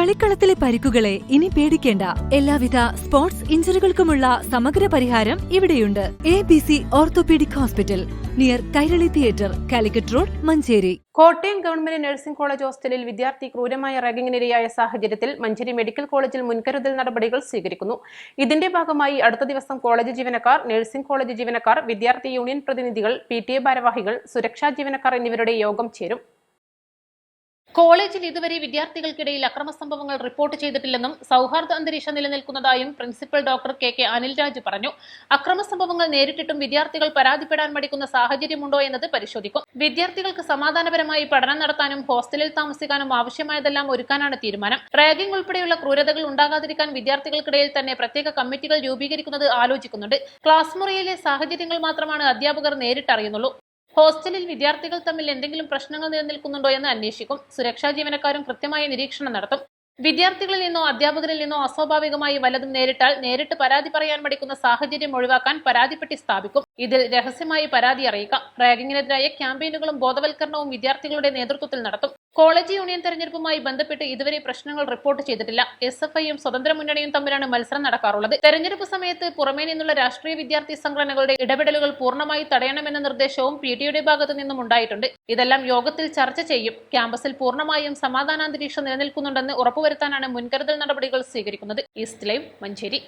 കളിക്കളത്തിലെ പരിക്കുകളെ ഇനി പേടിക്കേണ്ട. എല്ലാവിധ സ്പോർട്സ് ഇഞ്ചുറികൾക്കുമുള്ള സമഗ്ര പരിഹാരം ഇവിടെയുണ്ട്. ABC orthopaedic hospital, near Kairali theatre, Calicut road, Manjeri. Kottayam government nursing college ഹോസ്റ്റലിൽ വിദ്യാർത്ഥി ക്രൂരമായ റാഗിങ്ങിനിരയായ സാഹചര്യത്തിൽ മഞ്ചേരി മെഡിക്കൽ കോളേജിൽ മുൻകരുതൽ നടപടികൾ സ്വീകരിക്കുന്നു. ഇതിന്റെ ഭാഗമായി അടുത്ത ദിവസം കോളേജ് ജീവനക്കാർ, നഴ്സിംഗ് കോളേജ് ജീവനക്കാർ, വിദ്യാർത്ഥി യൂണിയൻ പ്രതിനിധികൾ, PTA ഭാരവാഹികൾ, സുരക്ഷാ ജീവനക്കാർ എന്നിവരുടെ യോഗം ചേരും. കോളേജിൽ ഇതുവരെ വിദ്യാർത്ഥികൾക്കിടയിൽ അക്രമ സംഭവങ്ങൾ റിപ്പോർട്ട് ചെയ്തിട്ടില്ലെന്നും സൗഹാർദ്ദ അന്തരീക്ഷം നിലനിൽക്കുന്നതായും പ്രിൻസിപ്പൽ ഡോക്ടർ KK അനിൽരാജ് പറഞ്ഞു. അക്രമ സംഭവങ്ങൾ നേരിട്ടിട്ടും വിദ്യാർത്ഥികൾ പരാതിപ്പെടാൻ മടിക്കുന്ന സാഹചര്യമുണ്ടോ എന്നത് പരിശോധിക്കും. വിദ്യാർത്ഥികൾക്ക് സമാധാനപരമായി പഠനം നടത്താനും ഹോസ്റ്റലിൽ താമസിക്കാനും ആവശ്യമായതെല്ലാം ഒരുക്കാനാണ് തീരുമാനം. റാഗിംഗ് ഉൾപ്പെടെയുള്ള ക്രൂരതകൾ ഉണ്ടാകാതിരിക്കാൻ വിദ്യാർത്ഥികൾക്കിടയിൽ തന്നെ പ്രത്യേക കമ്മിറ്റികൾ രൂപീകരിക്കുന്നത് ആലോചിക്കുന്നുണ്ട്. ക്ലാസ് മുറിയിലെ സാഹചര്യങ്ങൾ മാത്രമാണ് അധ്യാപകർ നേരിട്ടറിയുന്നുള്ളൂ. ഹോസ്റ്റലിൽ വിദ്യാർത്ഥികൾ തമ്മിൽ എന്തെങ്കിലും പ്രശ്നങ്ങൾ നിലനിൽക്കുന്നുണ്ടോ എന്ന് അന്വേഷിക്കും. സുരക്ഷാ ജീവനക്കാരും കൃത്യമായ നിരീക്ഷണം നടത്തും. വിദ്യാർത്ഥികളിൽ നിന്നോ അധ്യാപകരിൽ നിന്നോ അസ്വാഭാവികമായി വല്ലതും നേരിട്ടാൽ നേരിട്ട് പരാതി പറയാൻ മടിക്കുന്ന സാഹചര്യം ഒഴിവാക്കാൻ പരാതിപ്പെട്ടി സ്ഥാപിക്കും. ഇതിൽ രഹസ്യമായി പരാതി അറിയിക്കാം. റാഗിങ്ങിനെതിരായ ക്യാമ്പയിനുകളും ബോധവൽക്കരണവും വിദ്യാർത്ഥികളുടെ നേതൃത്വത്തിൽ നടത്തും. കോളേജ് യൂണിയൻ തെരഞ്ഞെടുപ്പുമായി ബന്ധപ്പെട്ട് ഇതുവരെ പ്രശ്നങ്ങൾ റിപ്പോർട്ട് ചെയ്തിട്ടില്ല. SFIയും സ്വതന്ത്ര മുന്നണിയും തമ്മിലാണ് മത്സരം നടക്കാറുള്ളത്. തെരഞ്ഞെടുപ്പ് സമയത്ത് പുറമേ നിന്നുള്ള രാഷ്ട്രീയ വിദ്യാർത്ഥി സംഘടനകളുടെ ഇടപെടലുകൾ പൂർണ്ണമായി തടയണമെന്ന നിർദ്ദേശവും PTയുടെ ഭാഗത്തു നിന്നും ഉണ്ടായിട്ടുണ്ട്. ഇതെല്ലാം യോഗത്തിൽ ചർച്ച ചെയ്യും. ക്യാമ്പസിൽ പൂർണ്ണമായും സമാധാനാന്തരീക്ഷം നിലനിൽക്കുന്നുണ്ടെന്ന് ഉറപ്പുവരുത്താനാണ് മുൻകരുതൽ നടപടികൾ സ്വീകരിക്കുന്നത്. East live, Manjeri.